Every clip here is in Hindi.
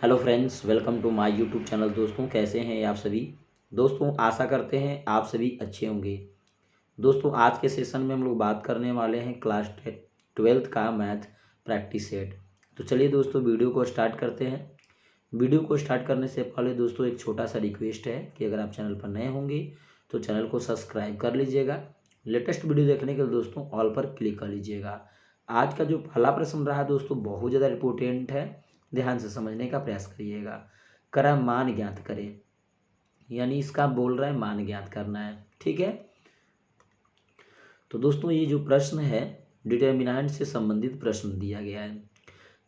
Hello friends, welcome to my YouTube channel. दोस्तों, कैसे हैं आप सभी। दोस्तों, आशा करते हैं आप सभी अच्छे होंगे। दोस्तों, आज के सेशन में हम लोग बात करने वाले हैं क्लास 12th का मैथ प्रैक्टिस सेट। तो चलिए दोस्तों, वीडियो को स्टार्ट करते हैं। वीडियो को स्टार्ट करने से पहले दोस्तों एक छोटा सा रिक्वेस्ट है कि अगर आप चैनल पर नए होंगे तो चैनल को सब्सक्राइब कर लीजिएगा। लेटेस्ट वीडियो देखने के लिए दोस्तों ऑल पर क्लिक कर लीजिएगा। आज का जो पहला प्रश्न रहा दोस्तों बहुत ज़्यादा इंपॉर्टेंट है, ध्यान से समझने का प्रयास करिएगा। करा मान ज्ञात करें, यानी इसका बोल रहा है मान ज्ञात करना है। ठीक है, तो दोस्तों ये जो प्रश्न है डिटर्मिनेंट से संबंधित प्रश्न दिया गया है।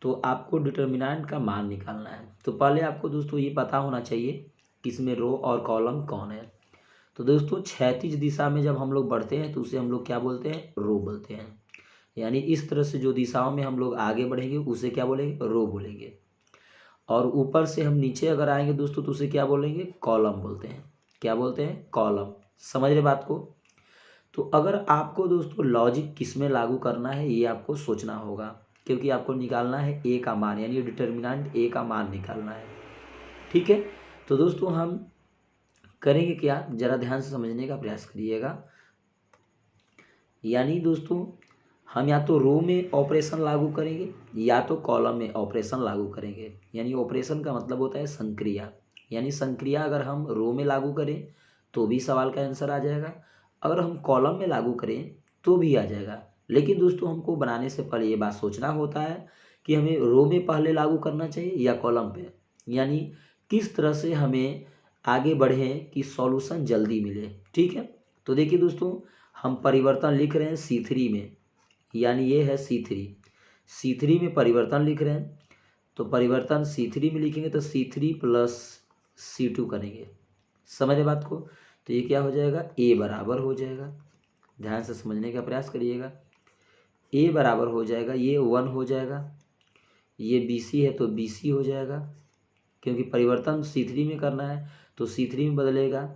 तो आपको डिटर्मिनेंट का मान निकालना है। तो पहले आपको दोस्तों ये पता होना चाहिए कि इसमें रो और कॉलम कौन है। तो दोस्तों क्षैतिज दिशा में जब हम लोग बढ़ते हैं तो उसे हम लोग क्या बोलते हैं, रो बोलते हैं। यानी इस तरह से जो दिशाओं में हम लोग आगे बढ़ेंगे उसे क्या बोलेंगे, रो बोलेंगे। और ऊपर से हम नीचे अगर आएंगे दोस्तों तो उसे क्या बोलेंगे, कॉलम बोलते हैं। क्या बोलते हैं, कॉलम। समझ रहे बात को। तो अगर आपको दोस्तों लॉजिक किस में लागू करना है ये आपको सोचना होगा, क्योंकि आपको निकालना है ए का मान, यानी डिटर्मिनेंट ए का मान निकालना है। ठीक है, तो दोस्तों हम करेंगे क्या, जरा ध्यान से समझने का प्रयास करिएगा। यानी दोस्तों हम या तो रो में ऑपरेशन लागू करेंगे या तो कॉलम में ऑपरेशन लागू करेंगे। यानी ऑपरेशन का मतलब होता है संक्रिया। यानी संक्रिया अगर हम रो में लागू करें तो भी सवाल का आंसर आ जाएगा, अगर हम कॉलम में लागू करें तो भी आ जाएगा। लेकिन दोस्तों हमको बनाने से पहले ये बात सोचना होता है कि हमें रो में पहले लागू करना चाहिए या कॉलम पे। यानी किस तरह से हमें आगे बढ़ें कि सॉल्यूशन जल्दी मिले। ठीक है, तो देखिए दोस्तों हम परिवर्तन लिख रहे हैं C3 में, यानी ये है C3 में परिवर्तन लिख रहे हैं। तो परिवर्तन C3 में लिखेंगे तो C3 प्लस C2 करेंगे। समझे बात को। तो ये क्या हो जाएगा, A बराबर हो जाएगा। ध्यान से समझने का प्रयास करिएगा। A बराबर हो जाएगा, ये 1 हो जाएगा। ये BC है तो BC हो जाएगा, क्योंकि परिवर्तन C3 में करना है तो C3 में बदलेगा।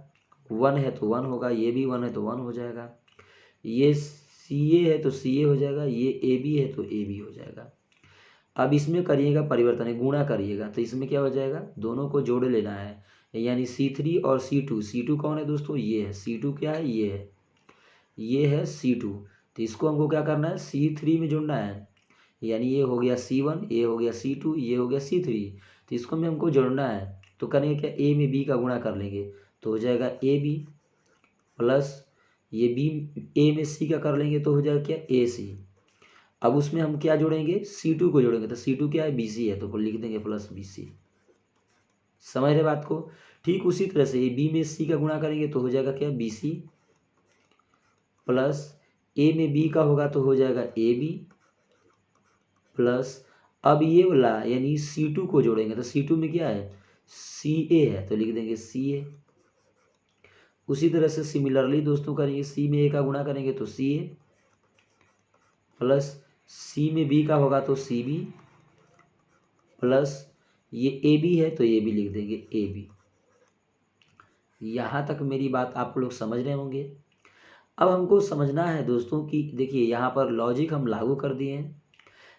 1 है तो 1 होगा, ये भी 1 है तो 1 हो जाएगा। ये CA है तो CA हो जाएगा, ये AB है तो AB हो जाएगा। अब इसमें करिएगा परिवर्तन, गुणा करिएगा तो इसमें क्या हो जाएगा, दोनों को जोड़ लेना है। यानी C3 और C2 कौन है दोस्तों, ये है C2। क्या है, ये है C2। तो इसको हमको क्या करना है, C3 में जोड़ना है। यानी ये हो गया C1, ये हो गया C2, ये हो गया C3। तो इसको में हमको जोड़ना है तो करेंगे क्या, A में B का गुणा कर लेंगे तो हो जाएगा AB प्लस ये B A में C का कर लेंगे तो हो जाएगा क्या, AC। अब उसमें हम क्या जोड़ेंगे, C2 को जोड़ेंगे तो C2 क्या है, BC है तो लिख देंगे प्लस BC। समझ रहे बात को। ठीक उसी तरह से ये B में C का गुणा करेंगे तो हो जाएगा क्या, BC प्लस A में B का होगा तो हो जाएगा AB प्लस अब ये वाला यानी C2 को जोड़ेंगे तो C2 में क्या है, CA है तो लिख देंगे CA। उसी तरह से सिमिलरली दोस्तों करेंगे, C में A का गुणा करेंगे तो CA प्लस C में B का होगा तो CB प्लस ये AB है तो ये भी लिख देंगे AB। यहाँ तक मेरी बात आप लोग समझ रहे होंगे। अब हमको समझना है दोस्तों कि देखिए यहाँ पर लॉजिक हम लागू कर दिए हैं।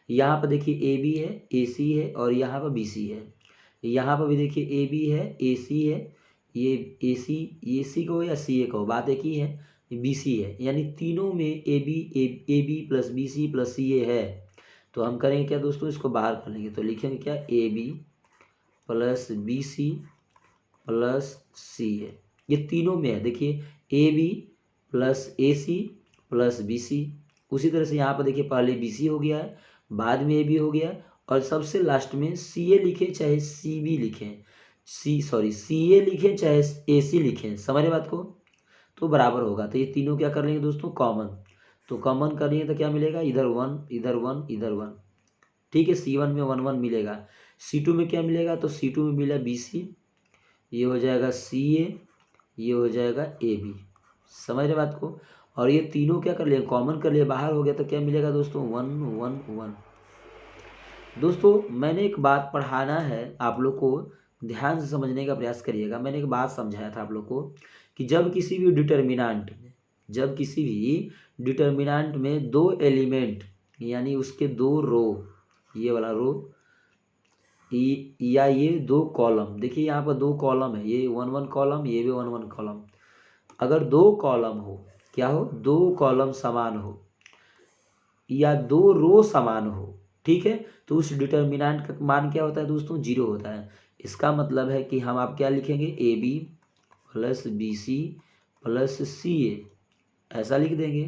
यहाँ पर देखिए AB है, AC है और यहाँ पर BC है। यहाँ पर भी देखिए AB है, AC है, ये AC को या CA को, बात एक ही है, BC है। यानी तीनों में AB plus BC plus CA है। तो हम करेंगे क्या दोस्तों, इसको बाहर कर लेंगे तो लिखेंगे क्या, AB plus BC plus CA। ये तीनों में है, देखिए AB plus AC plus BC। उसी तरह से यहाँ पर देखिए पहले BC हो गया है, बाद में AB हो गया और सबसे लास्ट में CA लिखें चाहे CB लिखें, CA लिखें चाहे AC लिखें। समझ रहे बात को। तो बराबर होगा, तो ये तीनों क्या कर लेंगे दोस्तों, कॉमन। तो कॉमन करेंगे तो क्या मिलेगा, इधर 1 इधर 1 इधर 1। ठीक है, C1 में 1 1 मिलेगा। C2 में क्या मिलेगा, तो C2 में मिला BC, ये हो जाएगा CA, ये हो जाएगा AB। समझ रहे बात को। और ये तीनों क्या कर लिए, कॉमन कर लिए, बाहर हो गया तो क्या मिलेगा दोस्तों, 1 1 1। दोस्तों मैंने एक बात पढ़ाना है आप लोग को, ध्यान से समझने का प्रयास करिएगा। मैंने एक बात समझाया था आप लोग को कि जब किसी भी डिटर्मिनेंट में दो एलिमेंट यानी उसके दो रो, ये वाला रो या ये दो कॉलम, देखिए यहाँ पर दो कॉलम है, ये 1 1 कॉलम, ये भी 1 1 कॉलम। अगर दो कॉलम हो, क्या हो, दो कॉलम समान हो या दो रो समान हो, ठीक है, तो उस डिटर्मिनेंट का मान क्या होता है दोस्तों, 0 होता है। इसका मतलब है कि हम आप क्या लिखेंगे, A B plus B C plus C A, ऐसा लिख देंगे।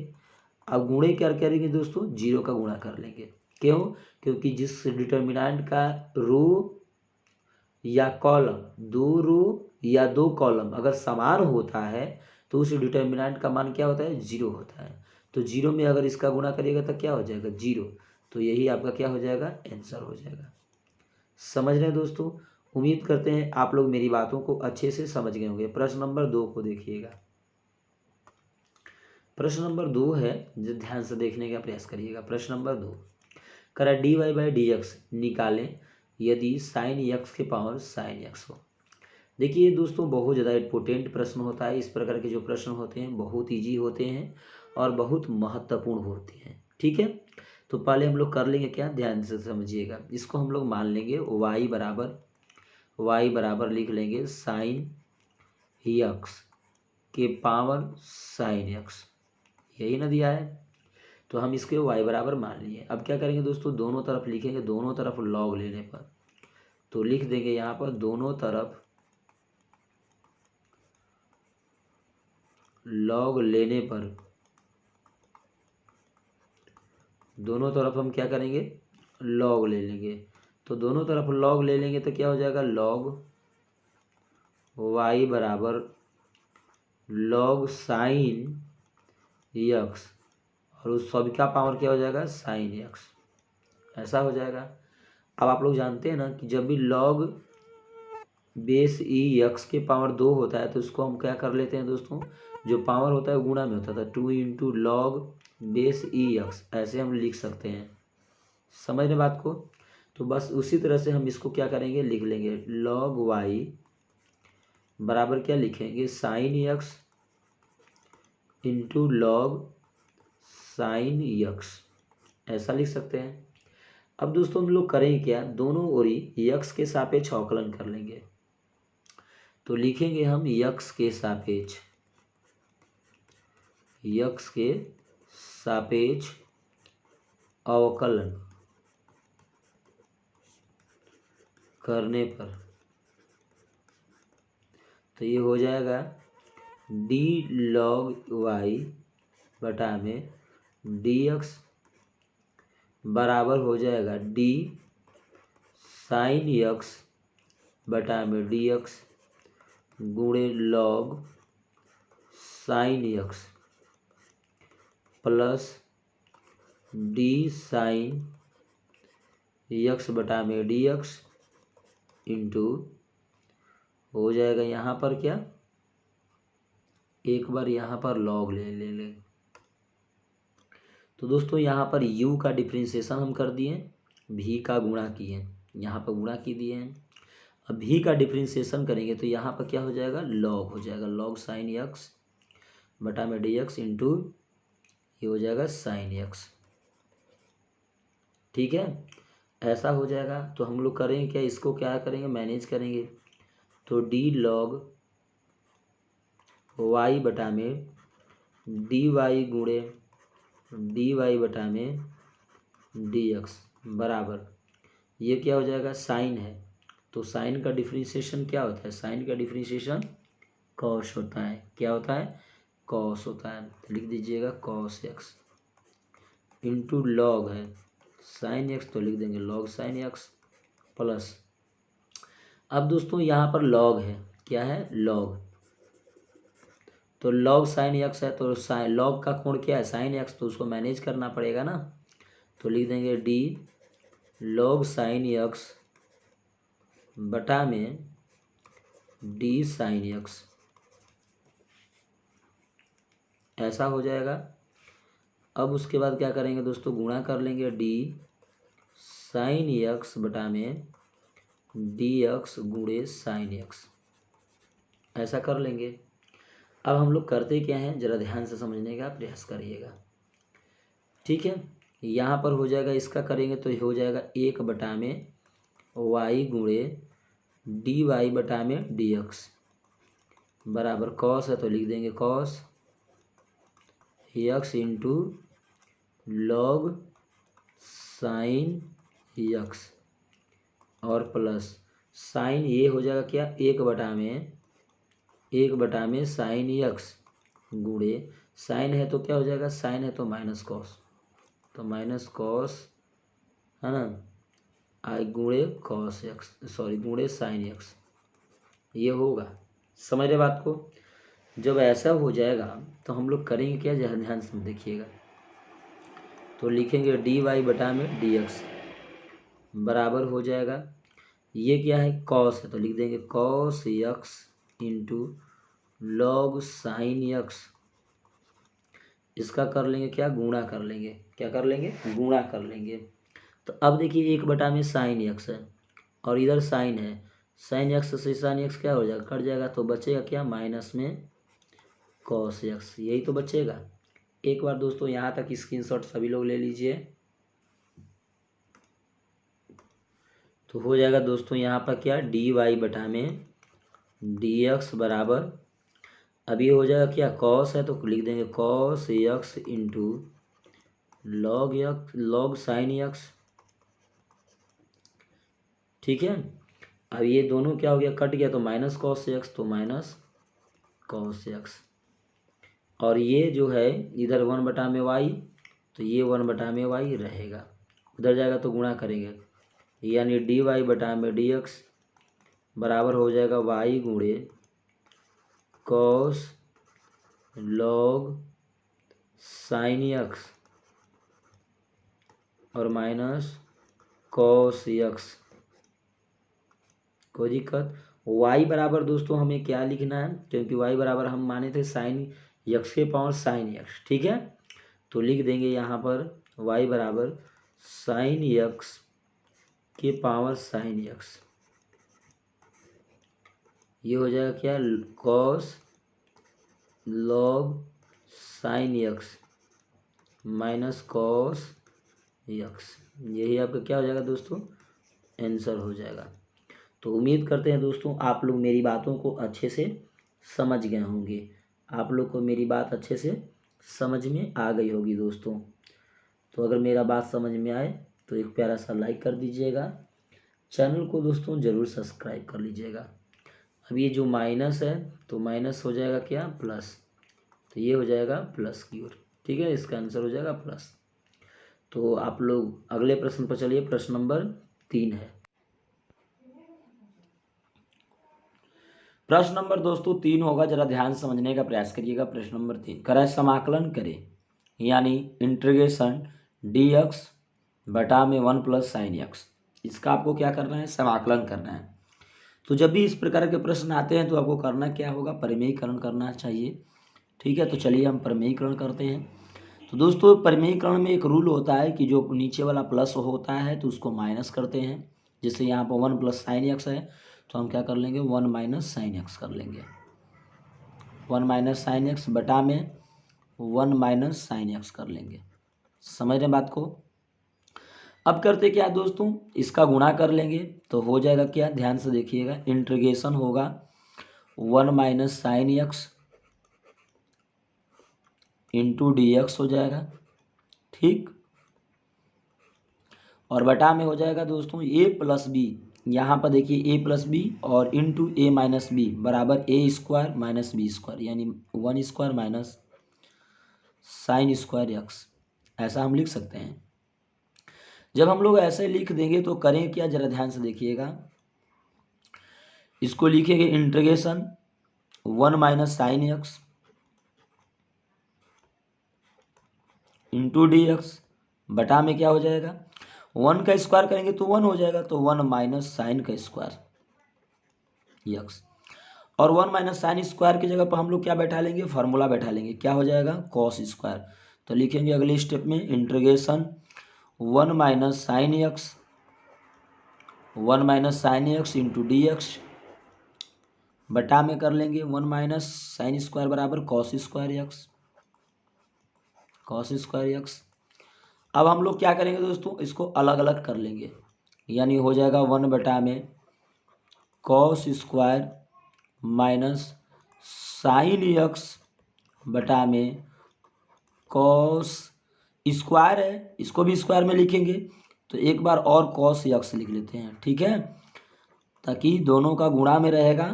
अब गुणे क्या करेंगे दोस्तों, 0 का गुणा कर लेंगे। क्यों, क्योंकि जिस डिटर्मिनेंट का रो या कॉलम, दो रो या दो कॉलम अगर समान होता है तो उस डिटर्मिनेंट का मान क्या होता है, 0 होता है। तो 0 में अगर इसका गुणा करिएगा तो क्या हो जाएगा, 0। तो यही आपका क्या हो जाएगा, आंसर हो जाएगा। समझ रहे हैं दोस्तों। उम्मीद करते हैं आप लोग मेरी बातों को अच्छे से समझ गए होंगे। प्रश्न नंबर 2 को देखिएगा। प्रश्न नंबर 2 है, जो ध्यान से देखने का प्रयास करिएगा। प्रश्न नंबर 2 करा dy बाई डी एक्स निकालें यदि साइन एक्स के पावर साइन एक्स हो। देखिए दोस्तों, बहुत ज़्यादा इम्पोर्टेंट प्रश्न होता है। इस प्रकार के जो प्रश्न होते हैं बहुत ईजी होते हैं और बहुत महत्वपूर्ण होते हैं, ठीक है। तो पहले हम लोग कर लेंगे क्या, ध्यान से समझिएगा। इसको हम लोग मान लेंगे y बराबर लिख लेंगे साइन एक्स के पावर साइन एक्स, यही ना दिया है, तो हम इसके y बराबर मान लिए। अब क्या करेंगे दोस्तों, दोनों तरफ लिखेंगे, दोनों तरफ लॉग लेने पर तो लिख देंगे यहाँ पर दोनों तरफ लॉग लेने पर, दोनों तरफ हम क्या करेंगे, लॉग ले लेंगे। तो दोनों तरफ लॉग ले लेंगे तो क्या हो जाएगा, लॉग y बराबर लॉग साइन एक्स, और उस सभी का पावर क्या हो जाएगा, साइन एक्स, ऐसा हो जाएगा। अब आप लोग जानते हैं ना कि जब भी लॉग बेस ई एक्स के पावर 2 होता है तो उसको हम क्या कर लेते हैं दोस्तों, जो पावर होता है गुणा में होता था, 2 इंटू लॉग बेस ई एक्स, ऐसे हम लिख सकते हैं। समझ रहे बात को। तो बस उसी तरह से हम इसको क्या करेंगे, लिख लेंगे लॉग वाई बराबर क्या लिखेंगे, sine x into log sine x, ऐसा लिख सकते हैं। अब दोस्तों हम लोग करेंगे क्या, दोनों ओरी यक्स के सापेक्ष अवकलन कर लेंगे। तो लिखेंगे हम यक्स के सापेक्ष अवकलन करने पर, तो ये हो जाएगा डी लॉग वाई बटा में डी एक्स बराबर हो जाएगा डी साइन एक्स बटा में डी एक्स गुणे log sine x plus D sine x बटा में डी एक्स इंटू हो जाएगा यहाँ पर क्या, एक बार यहाँ पर लॉग ले लें। तो दोस्तों यहाँ पर u का डिफ्रेंशिएशन हम कर दिए, v का गुणा किए, यहाँ पर गुणा की दिए हैं। अब v का डिफ्रेंशिएशन करेंगे तो यहाँ पर क्या हो जाएगा, लॉग हो जाएगा, लॉग साइन एक्स बटा में डी एक्स इंटू ये हो जाएगा साइन एक्स, ठीक है, ऐसा हो जाएगा। तो हम लोग करेंगे क्या, इसको क्या करेंगे, मैनेज करेंगे। तो डी लॉग वाई बटा में डी वाई गुणे डी वाई बटा में डी एक्स बराबर, ये क्या हो जाएगा, साइन है तो साइन का डिफ्रेंशिएशन क्या होता है, साइन का डिफ्रेंशिएशन कॉस होता है। क्या होता है, कॉस होता है। तो लिख दीजिएगा कॉस एक्स इंटू लॉग है साइन एक्स, तो लिख देंगे लॉग साइन एक्स प्लस, अब दोस्तों यहाँ पर लॉग है, क्या है, लॉग, तो लॉग साइन एक्स है तो साइन लॉग का कोण क्या है, साइन एक्स, तो उसको मैनेज करना पड़ेगा ना। तो लिख देंगे डी लॉग साइन एक्स बटा में डी साइन एक्स, ऐसा हो जाएगा। अब उसके बाद क्या करेंगे दोस्तों, गुणा कर लेंगे डी साइन एक्स बटा में डी एक्स गुणे साइन एक्स, ऐसा कर लेंगे। अब हम लोग करते क्या हैं, जरा ध्यान से समझने का प्रयास करिएगा, ठीक है। यहाँ पर हो जाएगा, इसका करेंगे तो हो जाएगा 1 बटा में वाई गुणे डी वाई बटा में डी एक्स बराबर कॉस है तो लिख देंगे cos x into log sine x और प्लस साइन ये हो जाएगा क्या, एक बटा में साइन एक्स गुणे साइन है तो क्या हो जाएगा, साइन है तो माइनस कॉस, तो माइनस कॉस है ना आई गुणे कॉस एक्स, सॉरी गुणे साइन एक्स, ये होगा। समझ रहे बात को। जब ऐसा हो जाएगा तो हम लोग करेंगे क्या, ध्यान से देखिएगा। तो लिखेंगे डी वाई बटा में डी एक्स बराबर हो जाएगा, ये क्या है कॉस है तो लिख देंगे cos x into log sine x, इसका कर लेंगे क्या, गुणा कर लेंगे, क्या कर लेंगे, गुणा कर लेंगे। तो अब देखिए एक बटा में साइन एक्स है और इधर साइन है, साइन एक्स से साइन एक्स क्या हो जाएगा, कट जाएगा, तो बचेगा क्या माइनस में कॉस एक्स, यही तो बचेगा। एक बार दोस्तों यहाँ तक स्क्रीनशॉट सभी लोग ले लीजिए। तो हो जाएगा दोस्तों यहाँ पर क्या, डी वाई बटा में डी एक्स बराबर, अभी हो जाएगा क्या कॉस है तो लिख देंगे cos x into log sine x, ठीक है। अब ये दोनों क्या हो गया, कट गया तो माइनस कॉस एक्स, तो माइनस कॉस एक्स, और ये जो है इधर वन बटा में वाई, तो ये वन बटा में वाई रहेगा, उधर जाएगा तो गुणा करेंगे, यानी डी वाई बटा में डी एक्स बराबर हो जाएगा वाई गुणे कॉस लॉग साइन एक्स और माइनस कॉस एक्स, कोई दिक्कत। y बराबर दोस्तों हमें क्या लिखना है, क्योंकि y बराबर हम माने थे साइन एक्स के पावर साइन एक्स, ठीक है। तो लिख देंगे यहाँ पर y बराबर साइन एक्स के पावर साइन एक्स, ये हो जाएगा क्या cos log sine x minus cos x, यही आपका क्या हो जाएगा दोस्तों, आंसर हो जाएगा। तो उम्मीद करते हैं दोस्तों आप लोग मेरी बातों को अच्छे से समझ गए होंगे, आप लोग को मेरी बात अच्छे से समझ में आ गई होगी दोस्तों। तो अगर मेरा बात समझ में आए तो एक प्यारा सा लाइक कर दीजिएगा, चैनल को दोस्तों ज़रूर सब्सक्राइब कर लीजिएगा। अब ये जो माइनस है तो माइनस हो जाएगा क्या प्लस, तो ये हो जाएगा प्लस की ओर, ठीक है, इसका आंसर हो जाएगा प्लस। तो आप लोग अगले प्रश्न पर चलिए, प्रश्न नंबर 3 है। प्रश्न नंबर दोस्तों 3 होगा, जरा ध्यान से समझने का प्रयास करिएगा। प्रश्न नंबर 3 करें समाकलन करें, यानी इंटीग्रेशन डी एक्स बटा में 1 प्लस साइन एक्स, इसका आपको क्या करना है, समाकलन करना है। तो जब भी इस प्रकार के प्रश्न आते हैं तो आपको करना क्या होगा, परिमेयीकरण करना चाहिए, ठीक है। तो चलिए हम परिमेयीकरण करते हैं। तो दोस्तों परिमेयीकरण में एक रूल होता है कि जो नीचे वाला प्लस होता है तो उसको माइनस करते हैं, जैसे यहाँ पर 1 प्लस साइन एक्स है तो हम क्या कर लेंगे 1 माइनस साइन एक्स कर लेंगे, 1 माइनस साइन एक्स बटा में 1 माइनस साइन एक्स कर लेंगे। समझ रहे बात को। अब करते क्या दोस्तों, इसका गुणा कर लेंगे तो हो जाएगा क्या, ध्यान से देखिएगा, इंटीग्रेशन होगा 1 minus sine x into d x हो जाएगा, ठीक, और बटा में हो जाएगा दोस्तों ए प्लस बी, यहाँ पर देखिए ए प्लस बी और इंटू ए माइनस बी बराबर ए स्क्वायर माइनस बी स्क्वायर, यानी 1 square minus sign square x, ऐसा हम लिख सकते हैं। जब हम लोग ऐसे लिख देंगे तो करें क्या, जरा ध्यान से देखिएगा, इसको लिखेंगे integration 1 minus sine x into d x बटा में क्या हो जाएगा, 1 का स्क्वायर करेंगे तो 1 हो जाएगा, तो 1 माइनस साइन का स्क्वायर एक्स, और 1 माइनस साइन स्क्वायर की जगह पर हम लोग क्या बैठा लेंगे, फार्मूला बैठा लेंगे, क्या हो जाएगा कॉस स्क्वायर। तो लिखेंगे अगले स्टेप में integration 1 minus sine x into d x बटा में कर लेंगे 1 माइनस साइन स्क्वायर बराबर कॉस स्क्वायर एक्स। अब हम लोग क्या करेंगे दोस्तों, इसको अलग अलग कर लेंगे, यानी हो जाएगा 1/में cos square minus sine x बटा में कॉस स्क्वायर है, इसको भी स्क्वायर में लिखेंगे तो एक बार और कॉस यक्स लिख लेते हैं, ठीक है, ताकि दोनों का गुणा में रहेगा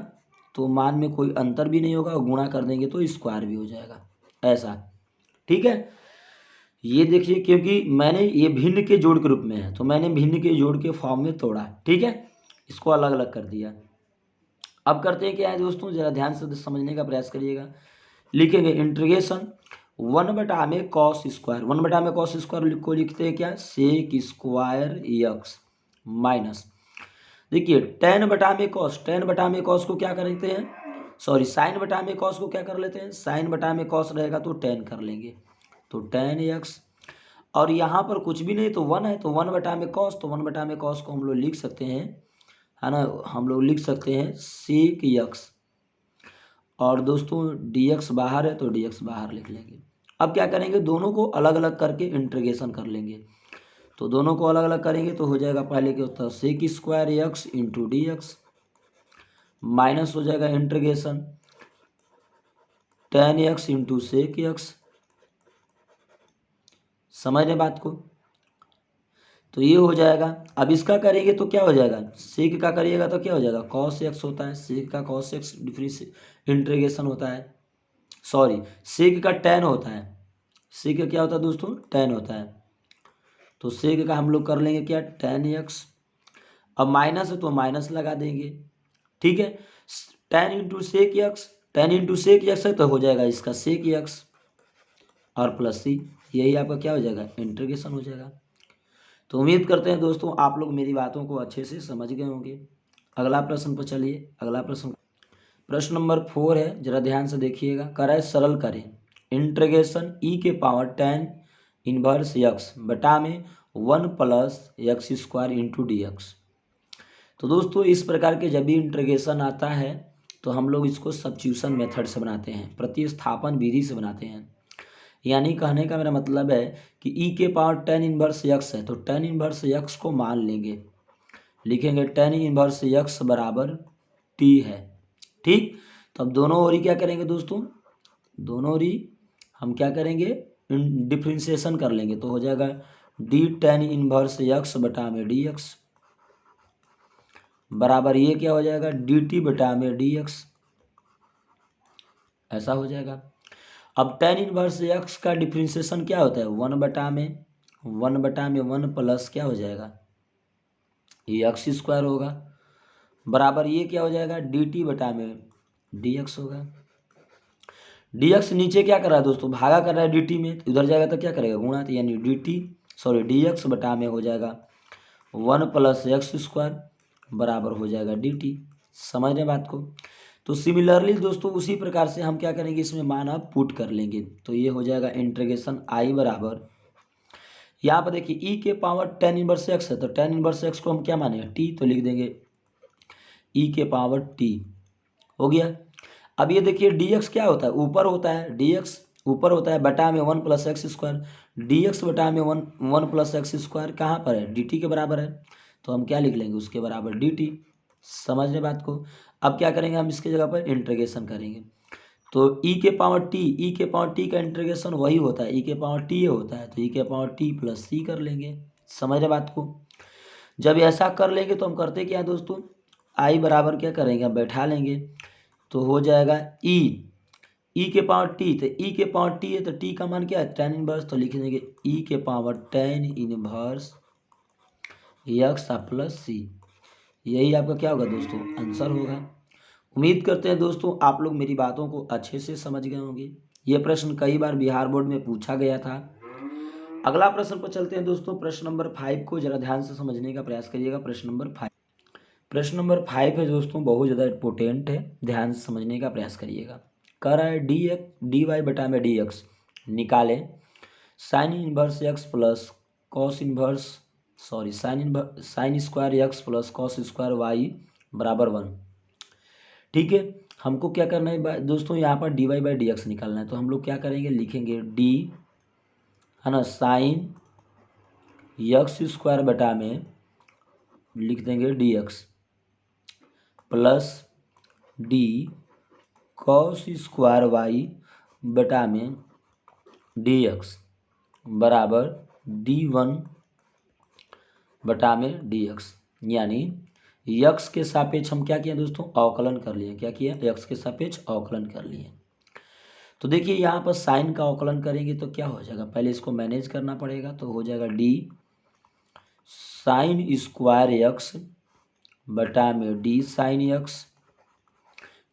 तो मान में कोई अंतर भी नहीं होगा और गुणा कर देंगे तो स्क्वायर भी हो जाएगा, ऐसा, ठीक है। ये देखिए क्योंकि मैंने ये भिन्न के जोड़ के रूप में है तो मैंने भिन्न के जोड़ के फॉर्म में तोड़ा, ठीक है, इसको अलग अलग कर दिया। अब करते हैं क्या है दोस्तों, जरा ध्यान से समझने का प्रयास करिएगा। लिखेंगे इंटीग्रेशन 1/में कॉस स्क्वायर, 1/में कॉस स्क्वायर को लिखते हैं क्या, सेक स्क्वायर यक्स माइनस, देखिए 10/में कॉस, 10/में कॉस को क्या करते हैं, सॉरी साइन बटा में कॉस को क्या कर लेते हैं, साइन बटा में कॉस रहेगा तो 10 कर लेंगे तो 10x, और यहाँ पर कुछ भी नहीं तो 1 है तो 1/में कॉस, तो 1/में कॉस को हम लोग लिख सकते हैं, है ना, हम लोग लिख सकते हैं सेक यक्स, और दोस्तों dx बाहर है तो dx बाहर लिख लेंगे। अब क्या करेंगे, दोनों को अलग अलग करके इंटीग्रेशन कर लेंगे, तो दोनों को अलग अलग करेंगे तो हो जाएगा, पहले क्या होता है sec square x into d x minus हो जाएगा integration 10x into sec x, समझ रहे बात को, तो ये हो जाएगा। अब इसका करेंगे तो क्या हो जाएगा, सेक का करिएगा तो क्या हो जाएगा कॉस एक्स होता है, सेक का कॉस एक्स डिफरेंस इंटीग्रेशन होता है, सॉरी सेक का टेन होता है, सेक का क्या होता है दोस्तों टेन होता है, तो सेक का हम लोग कर लेंगे क्या 10x, अब माइनस है तो माइनस लगा देंगे, ठीक है, 10 into sec x, 10 into sec x है तो हो जाएगा इसका सेक एक्स और प्लस सी, यही आपका क्या हो जाएगा इंटीग्रेशन हो जाएगा। तो उम्मीद करते हैं दोस्तों आप लोग मेरी बातों को अच्छे से समझ गए होंगे। अगला प्रश्न पर चलिए, अगला प्रश्न नंबर 4 है, जरा ध्यान से देखिएगा, करें सरल करें इंटीग्रेशन ई के पावर 10 इनवर्स यक्स बटा में 1 plus x square into d x. तो दोस्तों इस प्रकार के जब भी इंटीग्रेशन आता है तो हम लोग इसको सब्स्टिट्यूशन मेथड से बनाते हैं, प्रतिस्थापन विधि से बनाते हैं, यानी कहने का मेरा मतलब है कि e के पावर 10 इनवर्स यक्स है तो 10 इनवर्स यक्स को मान लेंगे, लिखेंगे 10 इनवर्स यक्स बराबर t है, ठीक। तो अब दोनों ओरी क्या करेंगे दोस्तों, दोनों ओरी हम क्या करेंगे डिफ्रेंशिएशन कर लेंगे तो हो जाएगा d 10 इनवर्स यक्स बटा में डी एक्स बराबर ये क्या हो जाएगा dt बटा में डी एक्स, ऐसा हो जाएगा। अब 10 इनवर्स एक्स का डिफ्रेंशिएशन क्या होता है 1/में 1 प्लस क्या हो जाएगा ये एक्स स्क्वायर होगा बराबर ये क्या हो जाएगा dt बटा में dx होगा। dx नीचे क्या कर रहा है दोस्तों भागा कर रहा है dt में, तो इधर जाएगा तो क्या करेगा गुणा, तो यानी dx बटा में हो जाएगा 1 प्लस एक्स स्क्वायर बराबर हो जाएगा dt, समझ रहे बात को। तो सिमिलरली दोस्तों उसी प्रकार से हम क्या करेंगे इसमें मान आप पुट कर लेंगे तो ये हो जाएगा इंटीग्रेशन i बराबर, यहाँ पर देखिए e के पावर 10 इनवर्स एक्स है तो 10 इनवर्स एक्स को हम क्या मानेंगे t, तो लिख देंगे e के पावर t हो गया। अब ये देखिए dx क्या होता है ऊपर होता है, dx ऊपर होता है बटा में 1 प्लस एक्स स्क्वायर, dx बटा में 1 प्लस एक्स स्क्वायर कहाँ पर है dt के बराबर है, तो हम क्या लिख लेंगे उसके बराबर dt, समझ रहे बात को। अब क्या करेंगे हम इसके जगह पर इंटीग्रेशन करेंगे तो e के पावर t का इंटीग्रेशन वही होता है e के पावर t होता है तो e के पावर t प्लस c कर लेंगे, समझ रहे बात को। जब ऐसा कर लेंगे तो हम करते क्या है दोस्तों i बराबर क्या करेंगे हम बैठा लेंगे तो हो जाएगा e के पावर t, तो e के पावर t है तो t का मान क्या है 10 इनवर्स, तो लिख देंगे e के पावर 10 इनवर्स यक्स प्लस सी, यही आपका क्या होगा दोस्तों आंसर होगा। उम्मीद करते हैं दोस्तों आप लोग मेरी बातों को अच्छे से समझ गए होंगे, ये प्रश्न कई बार बिहार बोर्ड में पूछा गया था। अगला प्रश्न पर चलते हैं दोस्तों, प्रश्न नंबर 5 को जरा ध्यान से समझने का प्रयास करिएगा। प्रश्न नंबर 5 है दोस्तों बहुत ज़्यादा इंपॉर्टेंट है, ध्यान से समझने का प्रयास करिएगा। कह रहा है dy बटा में dx निकालें sine inverse x plus cos inverse sine square x plus cos square y बराबर 1, ठीक है। हमको क्या करना है दोस्तों यहाँ पर dy बाई डी एक्स निकालना है तो हम लोग क्या करेंगे लिखेंगे d है ना साइन एक्स स्क्वायर बटा में लिख देंगे d x plus d cos square y बटा में डी एक्स बराबर डी वन बटा में डी एक्स, यानी यक्स के सापेक्ष हम क्या किए दोस्तों, अवकलन कर लिए। क्या किया, यक्स के सापेक्ष अवकलन कर लिए। तो देखिए यहाँ पर साइन का अवकलन करेंगे तो क्या हो जाएगा, पहले इसको मैनेज करना पड़ेगा, तो हो जाएगा डी साइन स्क्वायर यक्स बटा में डी साइन यक्स,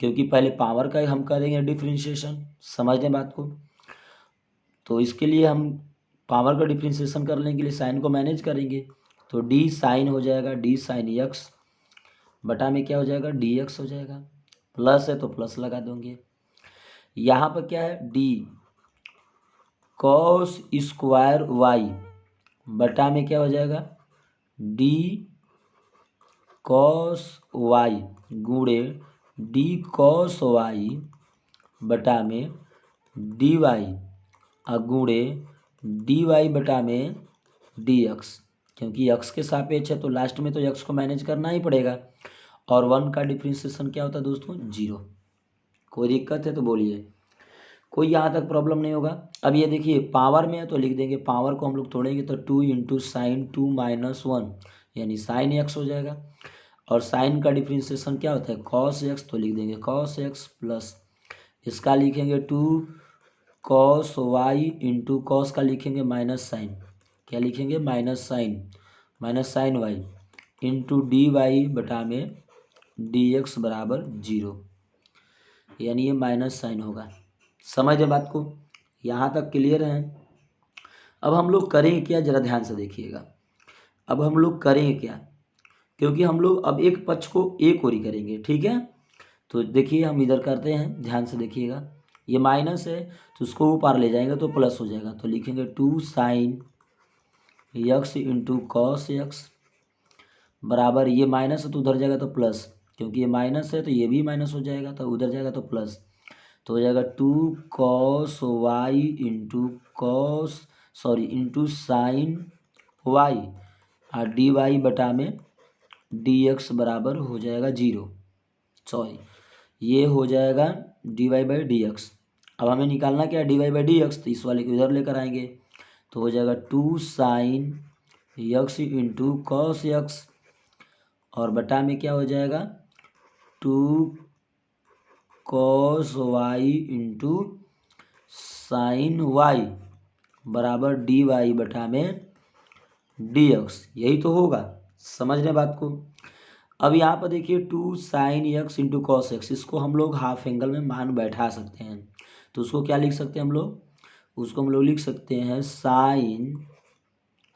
क्योंकि पहले पावर का हम करेंगे डिफ्रेंशिएशन, समझ लें बात को। तो इसके लिए हम पावर का डिफ्रेंशिएशन करने के लिए साइन को मैनेज करेंगे, तो डी साइन हो जाएगा डी साइन यक्स बटा में क्या हो जाएगा, डी एक्स हो जाएगा। प्लस है तो प्लस लगा देंगे। यहाँ पर क्या है, डी कॉस स्क्वायर वाई बटा में क्या हो जाएगा, डी कॉस वाई गुणे डी कॉस वाई बटा में डी वाई गुणे डी वाई बटा में डी एक्स, क्योंकि एक्स के सापेक्ष है तो लास्ट में तो एक्स को मैनेज करना ही पड़ेगा। और वन का डिफ्रेंशिएशन क्या होता है दोस्तों, जीरो। कोई दिक्कत है तो बोलिए, कोई यहाँ तक प्रॉब्लम नहीं होगा। अब ये देखिए पावर में है तो लिख देंगे, पावर को हम लोग तोड़ेंगे तो 2 इंटू साइन 2 माइनस 1 यानी साइन एक्स हो जाएगा। और साइन का डिफ्रेंशिएशन क्या होता है, कॉस एक्स, तो लिख देंगे कॉस एक्स प्लस इसका लिखेंगे 2 कॉस वाई इंटू कॉस का लिखेंगे माइनस साइन, क्या लिखेंगे minus sine y into d y बटा में डी एक्स बराबर 0, यानी ये माइनस साइन होगा। समझ बात को, यहाँ तक क्लियर है। अब हम लोग करेंगे क्या, जरा ध्यान से देखिएगा। अब हम लोग करेंगे क्या, क्योंकि हम लोग अब एक पक्ष को एक ओर ही करेंगे, ठीक है। तो देखिए हम इधर करते हैं, ध्यान से देखिएगा। ये माइनस है तो उसको ऊपर ले जाएंगे तो प्लस हो जाएगा, तो लिखेंगे 2 sine x into cos x बराबर, ये माइनस है तो उधर जाएगा तो प्लस, क्योंकि ये माइनस है तो ये भी माइनस हो जाएगा, तो उधर जाएगा तो प्लस, तो हो जाएगा 2 cos y into sine y और डी वाई बटा में डी एक्स बराबर हो जाएगा 0, ये हो जाएगा d y by d x. अब हमें निकालना क्या है, d y by d x, तो इस वाले को इधर लेकर आएंगे तो हो जाएगा 2 sine x into cos x और बटा में क्या हो जाएगा 2 cos y into sine y बराबर डी वाई बटा में डी एक्स, यही तो होगा। समझ रहे बात को। अब यहाँ पर देखिए 2 sine x into cos x, इसको हम लोग हाफ एंगल में मान बैठा सकते हैं, तो उसको क्या लिख सकते हैं हम लोग, उसको हम लोग लिख सकते हैं साइन,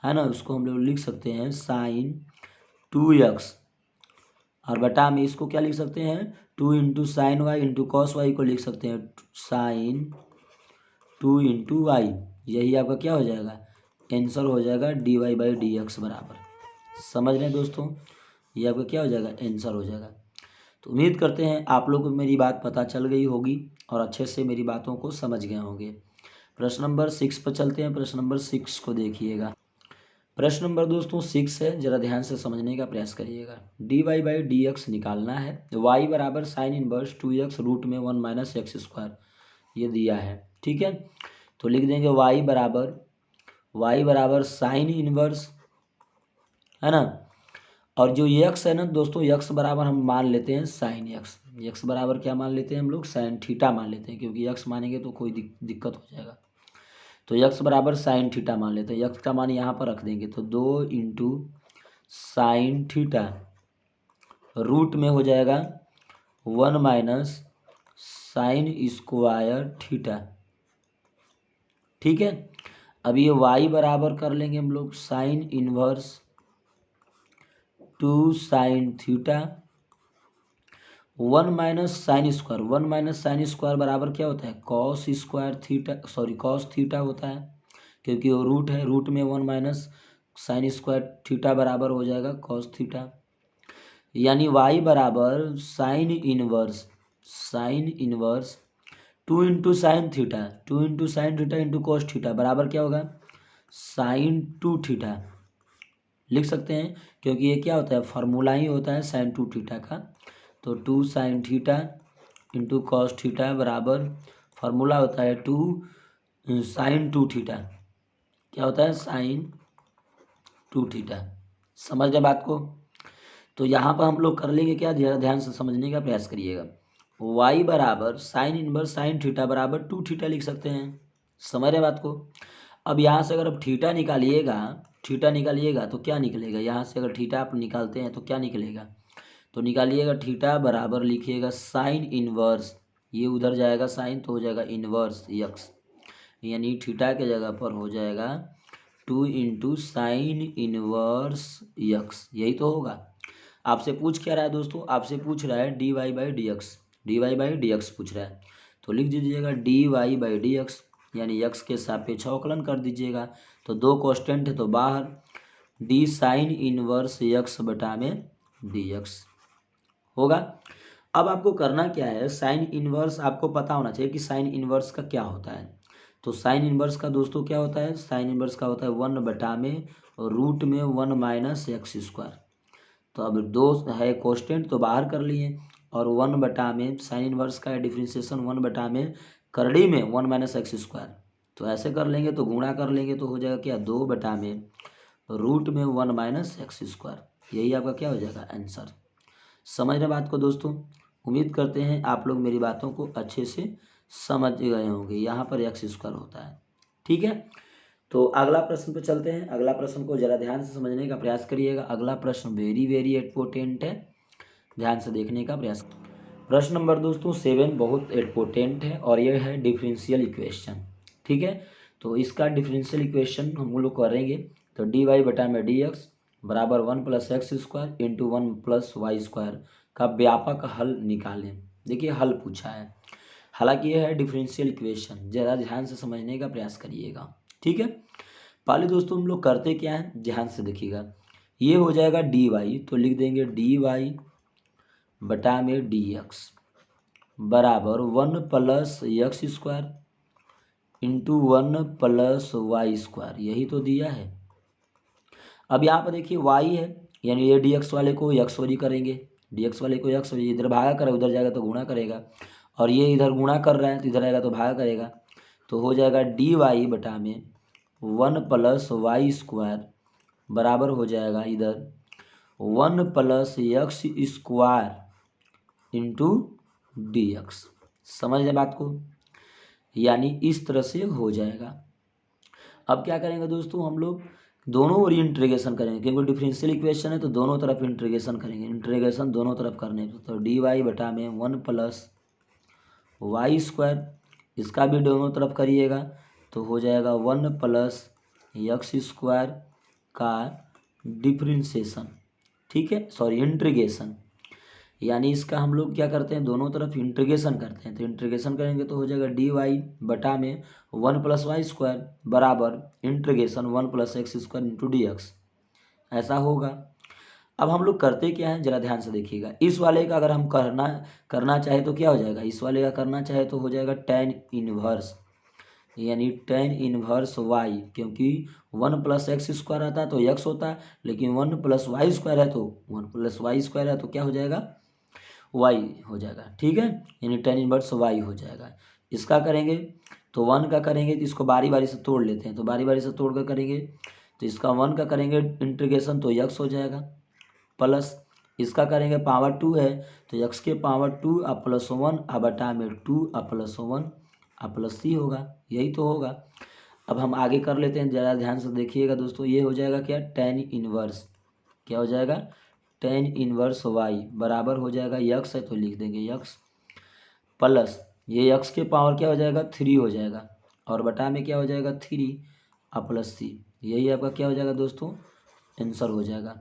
है ना, उसको हम लोग लिख सकते हैं साइन 2x और बटा में इसको क्या लिख सकते हैं 2 into sine y into cos y को लिख सकते हैं साइन 2 इंटू वाई, यही आपका क्या हो जाएगा, आंसर हो जाएगा d y by d x बराबर। समझ रहे हैं दोस्तों, ये आपका क्या हो जाएगा, आंसर हो जाएगा। तो उम्मीद करते हैं आप लोगों को मेरी बात पता चल गई होगी और अच्छे से मेरी बातों को समझ गए होंगे। प्रश्न नंबर 6 पर चलते हैं। प्रश्न नंबर 6 को देखिएगा। प्रश्न नंबर दोस्तों 6 है, जरा ध्यान से समझने का प्रयास करिएगा। D y by d x निकालना है, वाई बराबर साइन इनवर्स 2x रूट में 1 माइनस एक्स स्क्वायर, ये दिया है, ठीक है। तो लिख देंगे वाई बराबर साइन इनवर्स, है ना, और जो यक्स है ना दोस्तों, यक्स बराबर हम मान लेते हैं साइन यक्स, यक्स बराबर क्या मान लेते हैं हम लोग, साइन थीटा मान लेते हैं, क्योंकि यक्स मानेंगे तो कोई दिक्कत हो जाएगा। तो यक्स बराबर साइन थीटा मान लेते हैं, यक्स का मान यहाँ पर रख देंगे, तो 2 इंटू साइन थीटा रूट में हो जाएगा 1 माइनस साइन स्क्वायर थीटा, ठीक है। अब ये वाई बराबर कर लेंगे हम लोग sine inverse 2 sine theta 1 minus sine square बराबर क्या होता है, cos square theta, cos theta होता है, क्योंकि वो रूट है, रूट में 1 माइनस साइन स्क्वायर थीटा बराबर हो जाएगा कॉस थीटा, यानी वाई बराबर sine inverse 2 into sine theta into cos theta बराबर क्या होगा साइन 2 थीटा, लिख सकते हैं, क्योंकि ये क्या होता है, फार्मूला ही होता है साइन 2 थीटा का। तो 2 sine theta into cos theta बराबर फार्मूला होता है 2 साइन 2 थीटा, क्या होता है, साइन 2 थीटा। समझ गए बात को। तो यहाँ पर हम लोग कर लेंगे क्या, ज़रा ध्यान से समझने का प्रयास करिएगा। y बराबर साइन इनवर्स साइन थीटा बराबर 2 थीटा लिख सकते हैं। समझ रहे बात को। अब यहाँ से अगर आप थीटा निकालिएगा तो क्या निकलेगा, यहाँ से अगर थीटा आप निकालते हैं तो क्या निकलेगा, तो निकालिएगा थीटा बराबर लिखिएगा साइन इनवर्स, ये उधर जाएगा साइन तो हो जाएगा इनवर्स यक्स, यानी थीटा के जगह पर हो जाएगा 2 इंटू साइन इनवर्स यक्स, यही तो होगा। आपसे पूछ क्या रहा है दोस्तों, आपसे पूछ रहा है dy बाई डी एक्स पूछ रहा है। तो लिख दीजिएगा dy बाई डी एक्स, यानी x के सापेक्ष अवकलन कर दीजिएगा। तो दो कांस्टेंट है तो बाहर d साइन इनवर्स x बटा में dx होगा। अब आपको करना क्या है, साइन इनवर्स आपको पता होना चाहिए कि साइन इनवर्स का क्या होता है। तो साइन इनवर्स का दोस्तों क्या होता है, साइन इनवर्स का होता है 1 बटा में रूट में 1 माइनस एक्स स्क्वायर। तो अब दो है कांस्टेंट तो बाहर कर लिए, और 1 बटा में साइन इनवर्स का डिफ्रेंशिएशन 1 बटा में करड़ी में 1 माइनस एक्स स्क्वायर। तो ऐसे कर लेंगे तो गुणा कर लेंगे तो हो जाएगा क्या, 2 बटा में रूट में 1 माइनस एक्स स्क्वायर, यही आपका क्या हो जाएगा आंसर। समझ रहे बात को दोस्तों। उम्मीद करते हैं आप लोग मेरी बातों को अच्छे से समझ गए होंगे। यहाँ पर एक्स स्क्वायर होता है, ठीक है। तो अगला प्रश्न पे चलते हैं। अगला प्रश्न को जरा ध्यान से समझने का प्रयास करिएगा। अगला प्रश्न वेरी वेरी इम्पोर्टेंट है, ध्यान से देखने का प्रयास। प्रश्न नंबर दोस्तों 7 बहुत इम्पोर्टेंट है और यह है डिफरेंशियल इक्वेशन, ठीक है। तो इसका डिफरेंशियल इक्वेशन हम लोग करेंगे। तो डी वाई बटा में डी एक्स बराबर 1 plus x square into 1 plus y square का व्यापक हल निकालें। देखिए हल पूछा है, हालांकि यह है डिफरेंशियल इक्वेशन, ज़रा ध्यान से समझने का प्रयास करिएगा, ठीक है। पहले दोस्तों हम लोग करते क्या है, ध्यान से देखिएगा। ये हो जाएगा डी वाई, तो लिख देंगे डी वाई बटा में डी एक्स बराबर 1 plus x square into 1 plus y square, यही तो दिया है। अब यहाँ पर देखिए y है, यानी ये dx वाले को x वाली करेंगे, dx वाले को x वाली, इधर भागा करे उधर जाएगा तो गुणा करेगा, और ये इधर गुणा कर रहा है तो इधर आएगा तो भागा करेगा। तो हो जाएगा डी वाई बटा में 1 प्लस वाई स्क्वायर बराबर हो जाएगा इधर 1 plus x square into d x. समझ लें बात को, यानी इस तरह से हो जाएगा। अब क्या करेंगे दोस्तों, हम लोग दोनों ओर इंटीग्रेशन करेंगे, क्योंकि डिफरेंशियल इक्वेशन है तो दोनों तरफ इंटीग्रेशन करेंगे। इंटीग्रेशन दोनों तरफ करने तो डी वाई बटा में 1 प्लस वाई स्क्वायर, इसका भी दोनों तरफ करिएगा तो हो जाएगा 1 प्लस एक्स स्क्वायर का डिफरेंशिएशन, ठीक है, सॉरी इंटीग्रेशन, यानी इसका हम लोग क्या करते हैं, दोनों तरफ इंटीग्रेशन करते हैं। तो इंटीग्रेशन करेंगे तो हो जाएगा डी वाई बटा में 1 प्लस वाई स्क्वायर बराबर integration 1 plus x square into d x, ऐसा होगा। अब हम लोग करते क्या हैं, जरा ध्यान से देखिएगा। इस वाले का अगर हम करना चाहे तो क्या हो जाएगा, इस वाले का करना चाहे तो हो जाएगा टेन इनवर्स, यानी टेन इनवर्स वाई, क्योंकि 1 प्लस एक्स स्क्वायर आता है तो एक्स होता है, लेकिन 1 प्लस वाई स्क्वायर है तो 1 प्लस वाई स्क्वायर है तो क्या हो जाएगा, वाई हो जाएगा, ठीक है, यानी टेन इनवर्स वाई हो जाएगा। इसका करेंगे तो 1 का करेंगे तो इसको बारी बारी से तोड़ लेते हैं, तो बारी बारी से तोड़ कर करेंगे तो इसका 1 का करेंगे इंटीग्रेशन तो x हो जाएगा, प्लस इसका करेंगे पावर 2 है तो x के पावर 2 अब प्लस 1 अब बटा में 2 अब प्लस 1 अब प्लस c होगा, यही तो होगा। अब हम आगे कर लेते हैं, ज़रा ध्यान से देखिएगा दोस्तों। ये हो जाएगा क्या, टेन इनवर्स, क्या हो जाएगा, टेन इनवर्स वाई बराबर हो जाएगा यक्स है तो लिख देंगे यक्स, प्लस ये यक्स के पावर क्या हो जाएगा 3 हो जाएगा, और बटा में क्या हो जाएगा 3 और प्लस सी, यही आपका क्या हो जाएगा दोस्तों, आंसर हो जाएगा।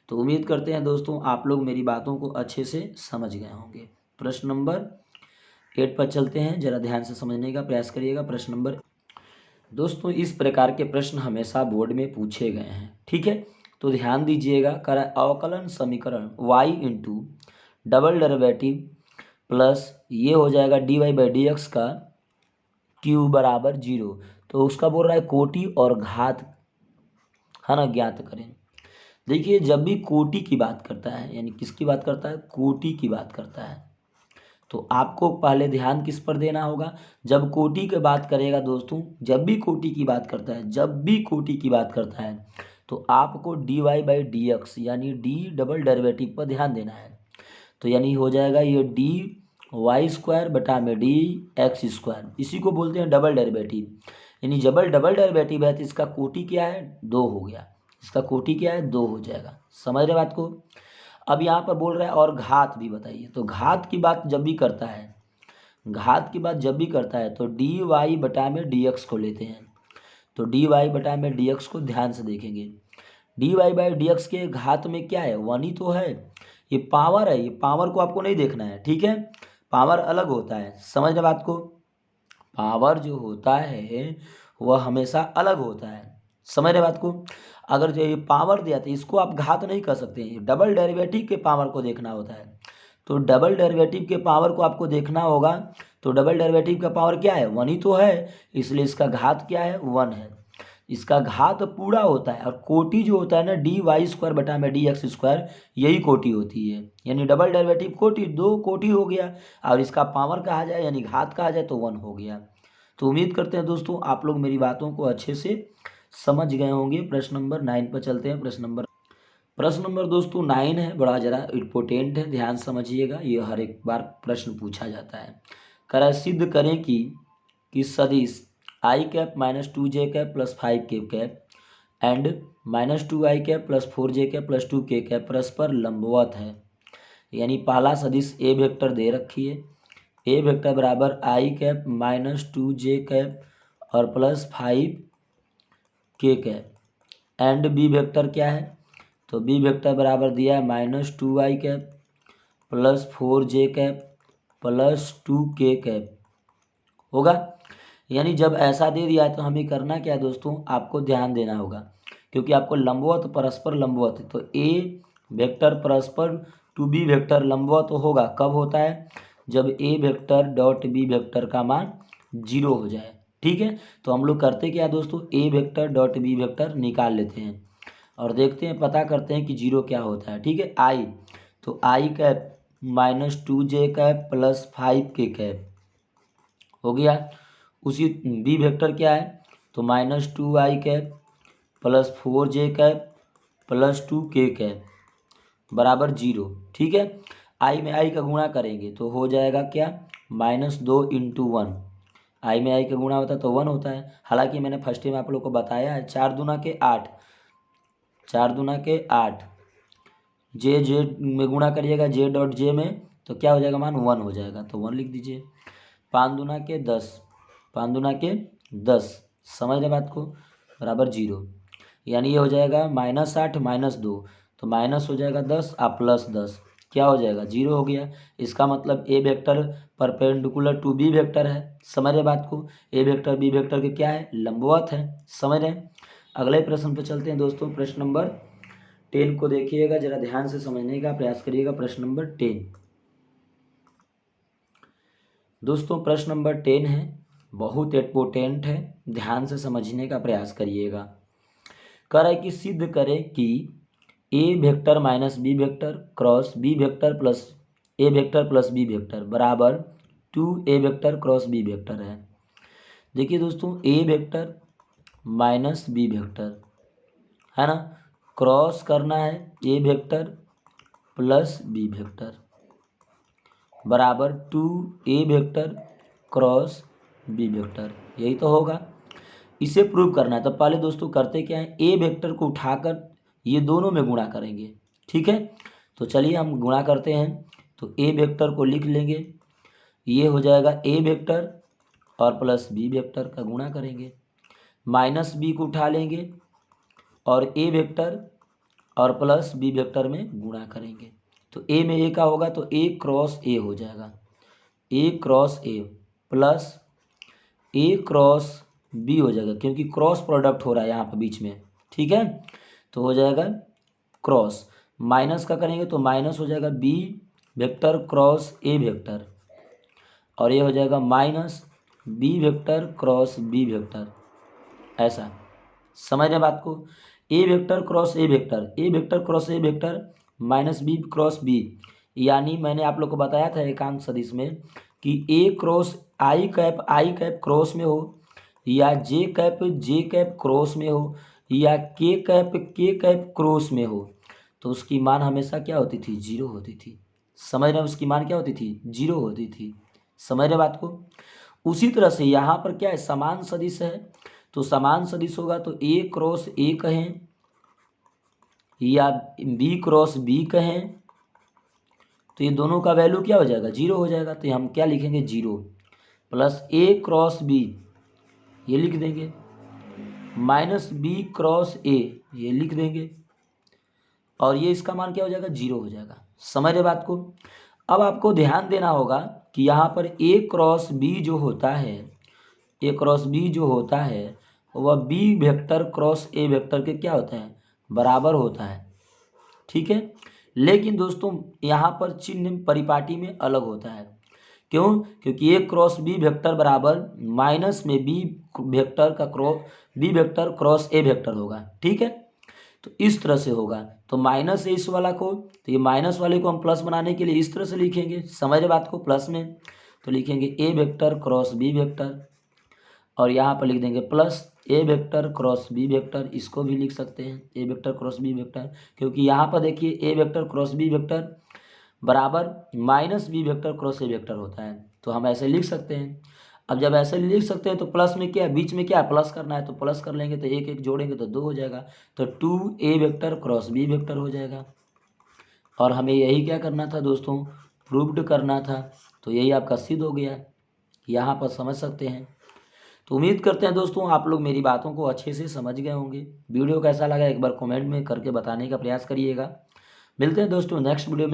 तो उम्मीद करते हैं दोस्तों आप लोग मेरी बातों को अच्छे से समझ गए होंगे। प्रश्न नंबर 8 पर चलते हैं, ज़रा ध्यान से समझने का प्रयास करिएगा। प्रश्न नंबर दोस्तों, इस प्रकार के प्रश्न हमेशा बोर्ड में पूछे गए हैं, ठीक है। तो ध्यान दीजिएगा, कर अवकलन समीकरण y into double derivative plus ये हो जाएगा d y by d x का क्यू बराबर 0, तो उसका बोल रहा है कोटि और घात, है ना, ज्ञात करें। देखिए जब भी कोटि की बात करता है, यानी किसकी बात करता है, कोटि की बात करता है, तो आपको पहले ध्यान किस पर देना होगा, जब कोटि की बात करेगा दोस्तों, जब भी कोटि की बात करता है, जब भी कोटि की बात करता है, तो आपको d y by d x यानी डी डबल डेरिवेटिव पर ध्यान देना है। तो यानी हो जाएगा ये डी वाई स्क्वायर बटा में डी एक्स स्क्वायर, इसी को बोलते हैं डबल डेरिवेटिव। यानी जब डबल डेरिवेटिव है तो इसका कोटि क्या है, दो हो गया, इसका कोटि क्या है, दो हो जाएगा। समझ रहे बात को। अब यहाँ पर बोल रहा है और घात भी बताइए, तो घात की बात जब भी करता है, घात की बात जब भी करता है तो डी वाई बटा में डी एक्स को लेते हैं। तो डी वाई बटा में डी एक्स को ध्यान से देखेंगे, d y by d x के घात में क्या है, वन ही तो है, ये पावर है, ये पावर को आपको नहीं देखना है, ठीक है, पावर अलग होता है, समझ रहे बात को। पावर जो होता है वह हमेशा अलग होता है, समझ रहे बात को। अगर जो ये पावर दिया तो इसको आप घात नहीं कर सकते, डबल डेरिवेटिव के पावर को देखना होता है। तो डबल डेरिवेटिव के पावर को आपको देखना होगा, तो डबल डेरिवेटिव का पावर क्या है, वन ही तो है, इसलिए इसका घात क्या है, वन है। इसका घात पूरा होता है, और कोटि जो होता है ना, डी वाई स्क्वायर बटा में डी एक्स स्क्वायर, यही कोटि होती है। यानी डबल डेरिवेटिव कोटि, दो कोटि हो गया, और इसका पावर कहा जाए यानी घात कहा जाए तो वन हो गया। तो उम्मीद करते हैं दोस्तों आप लोग मेरी बातों को अच्छे से समझ गए होंगे। प्रश्न नंबर 9 पर चलते हैं। प्रश्न नंबर दोस्तों 9 है, बड़ा ज़रा इम्पोर्टेंट है, ध्यान समझिएगा, ये हर एक बार प्रश्न पूछा जाता है। कह रहा है सिद्ध करें कि सदिश आई कैप माइनस टू जे कैप प्लस फाइव के cap and minus two I cap plus four J cap plus two के कैप परस्पर लंबवत है। यानी पहला सदिश ए वेक्टर दे रखी है, ए वेक्टर बराबर आई कैप माइनस टू जे कैप और प्लस फाइव के कैप, एंड बी वेक्टर क्या है, तो बी वेक्टर बराबर दिया है माइनस टू आई कैप प्लस फोर जे कैप प्लस टू के कैप होगा। यानी जब ऐसा दे दिया है तो हमें करना क्या है दोस्तों, आपको ध्यान देना होगा, क्योंकि आपको लंबवत परस्पर लंबवत है, तो ए वेक्टर परस्पर टू बी वेक्टर लंबवत होगा, कब होता है, जब ए वेक्टर डॉट बी वेक्टर का मान जीरो हो जाए, ठीक है। तो हम लोग करते क्या दोस्तों, A vector dot B vector निकाल लेते हैं और देखते हैं, पता करते हैं कि जीरो क्या होता है, ठीक है। आई, तो आई कैप माइनस टू जे कैप प्लस फाइव के कैप हो गया। उसी बी वेक्टर क्या है, तो माइनस टू आई कैप प्लस फोर जे कैप प्लस टू के कैप बराबर जीरो, ठीक है। आई में आई का गुणा करेंगे तो हो जाएगा क्या, माइनस दो इंटू वन, आई में आई का गुणा होता है तो वन होता है। हालांकि मैंने फर्स्ट में आप लोग को बताया है, चार दूना के आठ, चार दूना के आठ, जे जे में गुणा करिएगा, जे डॉट जे में, तो क्या हो जाएगा मान, वन हो जाएगा, तो वन लिख दीजिए। पाँच दूना के दस, पाँच दूना के दस, समझ रहे बात को, बराबर जीरो। यानी ये हो जाएगा माइनस आठ माइनस दो, तो माइनस हो जाएगा दस और प्लस दस, क्या हो जाएगा, जीरो हो गया। इसका मतलब A vector perpendicular to B vector है, समझ रहे बात को, ए वेक्टर बी वेक्टर के क्या है, लंबवत है, समझ रहे हैं। अगले प्रश्न पर चलते हैं दोस्तों। प्रश्न नंबर 10 को देखिएगा, जरा ध्यान से समझने का प्रयास करिएगा। प्रश्न नंबर 10 दोस्तों, प्रश्न नंबर 10 है, बहुत इम्पोर्टेंट है, ध्यान से समझने का प्रयास करिएगा। कह रहा है कि सिद्ध करें कि A vector minus B vector cross B vector plus A vector plus B vector बराबर to A vector cross B vector है। देखिए दोस्तों, A vector minus B vector है ना, क्रॉस करना है A vector plus B vector बराबर to A vector cross B vector, यही तो होगा। इसे प्रूव करना है, तो पहले दोस्तों करते क्या है, ए वेक्टर को उठाकर ये दोनों में गुणा करेंगे, ठीक है। तो चलिए हम गुणा करते हैं, तो ए वेक्टर को लिख लेंगे, ये हो जाएगा ए वेक्टर और प्लस बी वेक्टर का गुणा करेंगे, माइनस बी को उठा लेंगे और ए वेक्टर और प्लस बी वेक्टर में गुणा करेंगे। तो ए में ए का होगा तो ए क्रॉस ए हो जाएगा, A cross A plus A cross B हो जाएगा, क्योंकि क्रॉस प्रोडक्ट हो रहा है यहाँ पर बीच में, ठीक है। तो हो जाएगा क्रॉस, माइनस का करेंगे तो माइनस हो जाएगा बी वेक्टर क्रॉस ए वेक्टर, और ये हो जाएगा minus B vector cross B vector, ऐसा समझ रहे बात को। A vector cross A vector, A vector cross A vector minus B cross B, यानी मैंने आप लोग को बताया था एकांक सदिश में कि ए क्रॉस आई कैप क्रॉस में हो, या जे कैप क्रॉस में हो, या के कैप क्रॉस में हो, तो उसकी मान हमेशा क्या होती थी? जीरो होती थी। समझ रहे हैं? उसकी मान क्या होती थी? जीरो होती थी। समझ रहे बात को? उसी तरह से यहाँ पर क्या है? समान सदिश है, तो समान सदिश होगा तो ए क्रॉस ए कहें या बी क्रॉस बी कहें, तो ये दोनों का वैल्यू क्या हो जाएगा? जीरो हो जाएगा। तो हम क्या लिखेंगे? Zero plus A cross B ये लिख देंगे, माइनस बी क्रॉस ए ये लिख देंगे, और ये इसका मान क्या हो जाएगा? जीरो हो जाएगा। समझ रहे बात को? अब आपको ध्यान देना होगा कि यहाँ पर ए क्रॉस बी जो होता है, ए क्रॉस बी जो होता है वह बी वेक्टर क्रॉस ए वेक्टर के क्या होता है? बराबर होता है। ठीक है, लेकिन दोस्तों यहाँ पर चिन्ह परिपाटी में अलग होता है। क्यों? क्योंकि ए क्रॉस बी वेक्टर बराबर माइनस में बी वेक्टर क्रॉस ए वेक्टर होगा। ठीक है, तो इस तरह से होगा। तो माइनस है इस वाला को, तो ये माइनस वाले को हम प्लस बनाने के लिए इस तरह से लिखेंगे। समझ रहे बात को? प्लस में तो लिखेंगे a vector cross B vector, और यहाँ पर लिख देंगे प्लस ए वेक्टर क्रॉस बी वेक्टर। इसको भी लिख सकते हैं a vector cross B vector, क्योंकि यहाँ पर देखिए a vector cross B vector बराबर माइनस बी वेक्टर क्रॉस ए वेक्टर होता है, तो हम ऐसे लिख सकते हैं। अब जब ऐसे लिख सकते हैं तो प्लस में क्या है? बीच में क्या है? प्लस करना है, तो प्लस कर लेंगे, तो एक एक जोड़ेंगे तो 2 हो जाएगा, तो 2a vector cross B vector हो जाएगा। और हमें यही क्या करना था दोस्तों? प्रूव्ड करना था। तो यही आपका सिद्ध हो गया, यहाँ पर समझ सकते हैं। तो उम्मीद करते हैं दोस्तों आप लोग मेरी बातों को अच्छे से समझ गए होंगे। वीडियो कैसा लगा एक बार कमेंट में करके बताने का प्रयास करिएगा। मिलते हैं दोस्तों नेक्स्ट वीडियो में।